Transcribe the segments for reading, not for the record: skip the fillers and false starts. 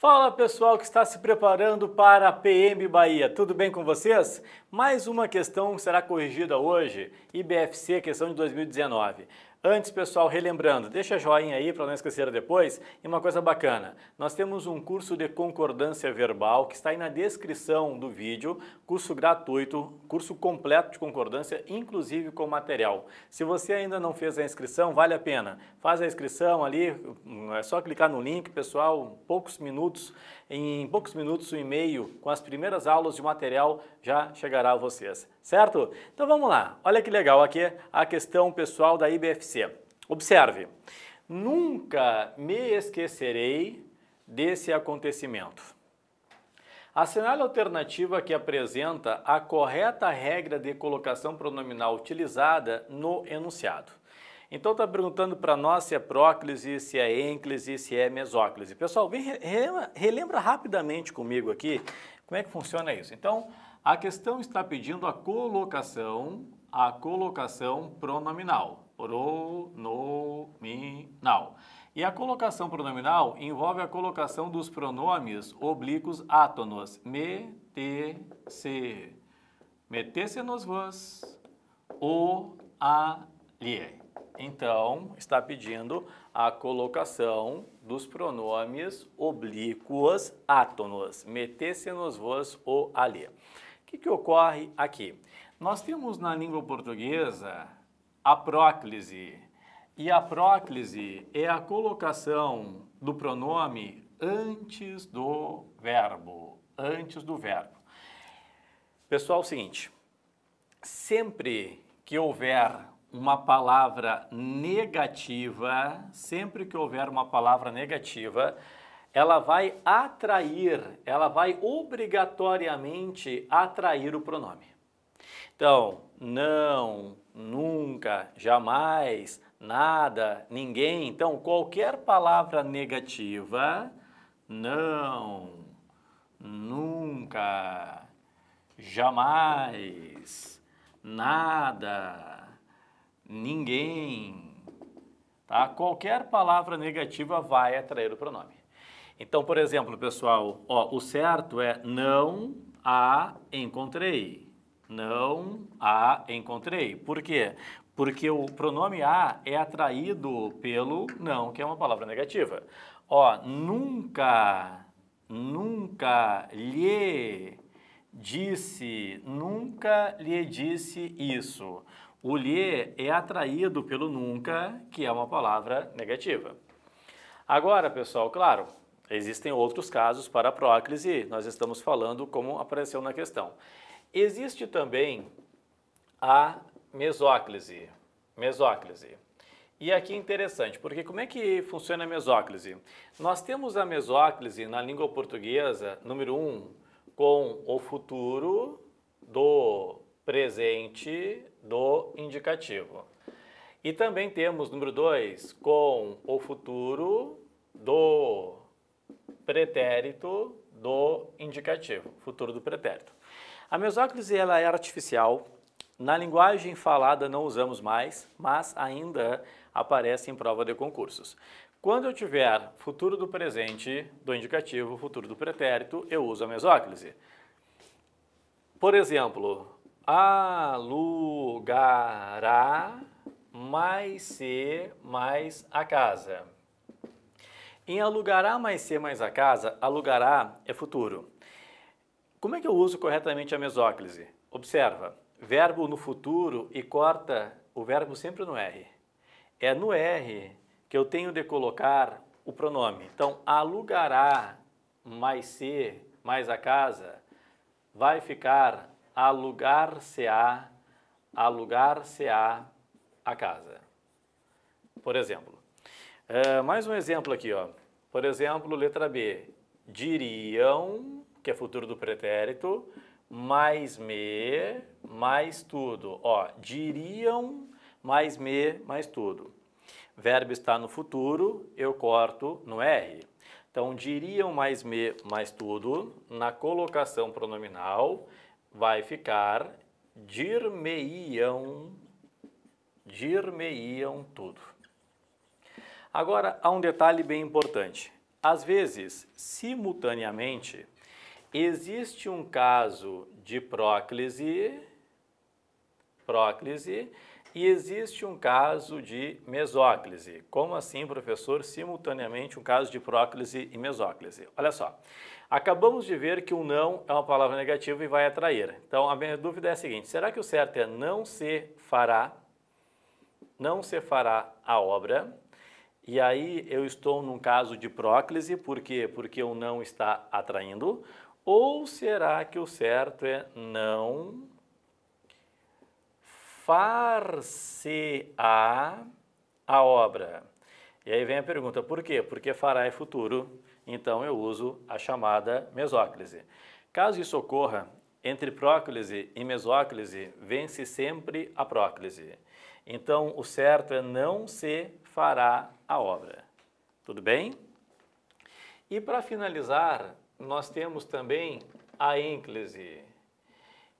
Fala pessoal que está se preparando para a PM Bahia, tudo bem com vocês? Mais uma questão será corrigida hoje, IBFC, questão de 2019. Antes, pessoal, relembrando, deixa joinha aí para não esquecer depois. E uma coisa bacana, nós temos um curso de concordância verbal que está aí na descrição do vídeo, curso gratuito, curso completo de concordância, inclusive com material. Se você ainda não fez a inscrição, vale a pena. Faz a inscrição ali, é só clicar no link, pessoal, em poucos minutos o e-mail com as primeiras aulas de material já chegará a vocês, certo? Então vamos lá, olha que legal aqui a questão pessoal da IBFC. Observe, nunca me esquecerei desse acontecimento. Assinale a alternativa que apresenta a correta regra de colocação pronominal utilizada no enunciado. Então está perguntando para nós se é próclise, se é ênclise, se é mesóclise. Pessoal, relembra rapidamente comigo aqui como é que funciona isso. Então, a questão está pedindo a colocação pronominal. Pronominal. E a colocação pronominal envolve a colocação dos pronomes oblíquos átonos. Metesse. Metesse nos vos. O, a, lhe. Então, está pedindo a colocação dos pronomes oblíquos átonos. Metesse nos vos ou ali. O que ocorre aqui? Nós temos na língua portuguesa a próclise. E a próclise é a colocação do pronome antes do verbo. Antes do verbo. Pessoal, é o seguinte. Sempre que houver uma palavra negativa, ela vai obrigatoriamente atrair o pronome. Então, não, nunca, jamais, nada, ninguém. Então, qualquer palavra negativa, não, nunca, jamais, nada, ninguém, tá? Qualquer palavra negativa vai atrair o pronome. Então, por exemplo, pessoal, ó, o certo é não a encontrei. Não a encontrei. Por quê? Porque o pronome a é atraído pelo não, que é uma palavra negativa. Ó, nunca lhe disse isso. O lhe é atraído pelo nunca, que é uma palavra negativa. Agora, pessoal, claro, existem outros casos para a próclise, nós estamos falando como apareceu na questão. Existe também a mesóclise. E aqui é interessante, porque como é que funciona a mesóclise? Nós temos a mesóclise na língua portuguesa, número 1, com o futuro do presente do indicativo. E também temos, número 2, com o futuro do pretérito do indicativo, futuro do pretérito. A mesóclise ela é artificial, na linguagem falada não usamos mais, mas ainda aparece em prova de concursos. Quando eu tiver futuro do presente do indicativo, futuro do pretérito, eu uso a mesóclise. Por exemplo, alugará mais a casa. Em alugará mais a casa, alugará é futuro. Como é que eu uso corretamente a mesóclise? Observa, verbo no futuro e corta o verbo sempre no R. É no R que eu tenho de colocar o pronome. Então, alugará mais a casa, vai ficar alugar-se-á a casa. Por exemplo. Mais um exemplo aqui, ó. Por exemplo, letra B. Diriam, que é futuro do pretérito, mais tudo. Ó, diriam, mais tudo. Verbo está no futuro, eu corto no R. Então, diriam mais tudo, na colocação pronominal, vai ficar dir-me-iam tudo. Agora, há um detalhe bem importante. às vezes, simultaneamente, existe um caso de próclise e existe um caso de mesóclise. Como assim, professor? Simultaneamente um caso de próclise e mesóclise. Olha só, acabamos de ver que o não é uma palavra negativa e vai atrair. Então, a minha dúvida é a seguinte, será que o certo é não se fará a obra? E aí eu estou num caso de próclise, por quê? Porque o não está atraindo. Ou será que o certo é não far-se-á a obra? E aí vem a pergunta, por quê? Porque fará é futuro, então eu uso a chamada mesóclise. Caso isso ocorra, entre próclise e mesóclise, vence sempre a próclise. Então, o certo é não se fará a obra. Tudo bem? E para finalizar, nós temos também a ênclise.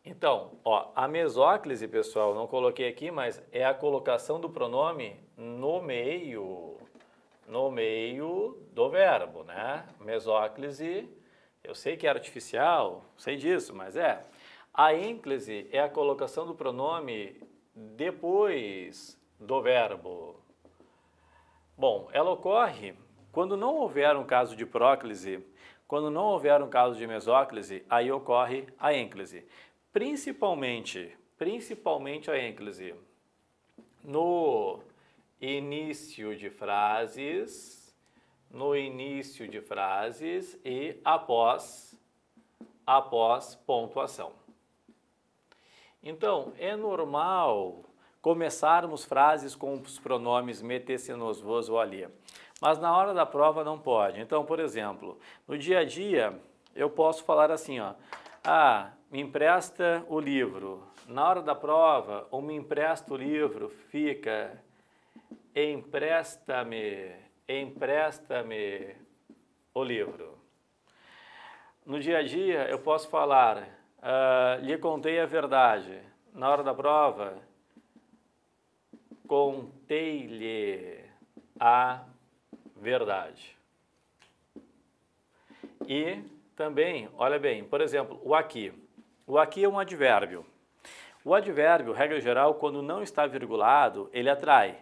Então, ó, a mesóclise, pessoal, não coloquei aqui, mas é a colocação do pronome no meio do verbo, né? Mesóclise, eu sei que é artificial, sei disso, mas é. A ênclise é a colocação do pronome depois do verbo. Bom, ela ocorre quando não houver um caso de próclise, quando não houver um caso de mesóclise, aí ocorre a ênclise. Principalmente a ênclise no início de frases, e após pontuação. Então, é normal começarmos frases com os pronomes me, se, nos, vos ou ali, mas na hora da prova não pode. Então, por exemplo, no dia a dia, eu posso falar assim, ó, me empresta o livro. Na hora da prova, o me empresta o livro fica empresta-me o livro. No dia a dia, eu posso falar, lhe contei a verdade. Na hora da prova, contei-lhe a verdade. E também, olha bem, por exemplo, o aqui. O aqui é um advérbio. O advérbio, regra geral, quando não está virgulado, ele atrai.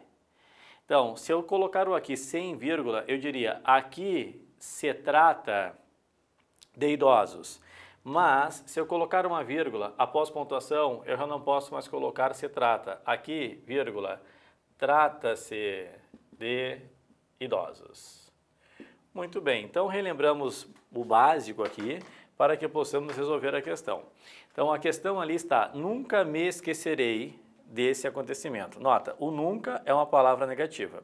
Então, se eu colocar o aqui sem vírgula, eu diria, aqui se trata de idosos. Mas, se eu colocar uma vírgula após pontuação, eu já não posso mais colocar se trata. Aqui, vírgula, trata-se de idosos. Muito bem, então relembramos o básico aqui para que possamos resolver a questão. Então, a questão ali está, nunca me esquecerei desse acontecimento. Nota, o nunca é uma palavra negativa.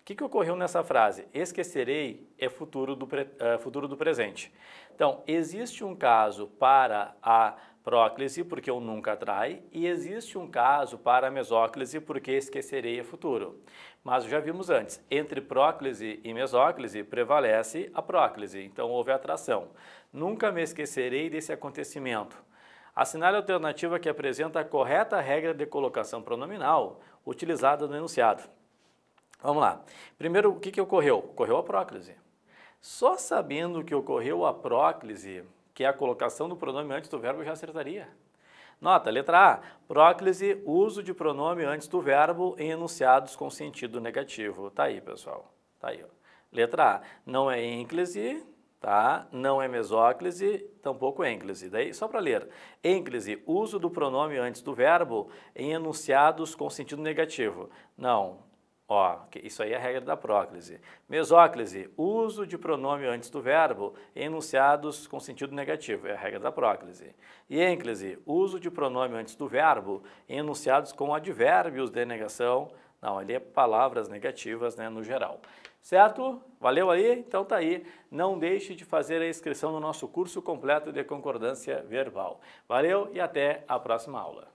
O que ocorreu nessa frase? Esquecerei é futuro do presente. Então, existe um caso para a próclise, porque o nunca atrai, e existe um caso para a mesóclise, porque esquecerei é futuro. Mas já vimos antes, entre próclise e mesóclise prevalece a próclise, então houve atração. Nunca me esquecerei desse acontecimento. Assinale a alternativa que apresenta a correta regra de colocação pronominal utilizada no enunciado. Vamos lá. Primeiro, o que ocorreu? Ocorreu a próclise. Só sabendo que ocorreu a próclise, que é a colocação do pronome antes do verbo, eu já acertaria. Nota, letra A, próclise, uso de pronome antes do verbo em enunciados com sentido negativo. Tá aí, pessoal. Tá aí, ó. Letra A, não é ênclise, tá? Não é mesóclise, tampouco ênclise. Daí, só para ler. Ênclise, uso do pronome antes do verbo em enunciados com sentido negativo. Não. Ó, isso aí é a regra da próclise. Mesóclise, uso de pronome antes do verbo em enunciados com sentido negativo, é a regra da próclise. E ênclise, uso de pronome antes do verbo em enunciados com advérbios de negação, não, ali é palavras negativas, né, no geral. Certo? Valeu aí? Então tá aí. Não deixe de fazer a inscrição no nosso curso completo de concordância verbal. Valeu e até a próxima aula.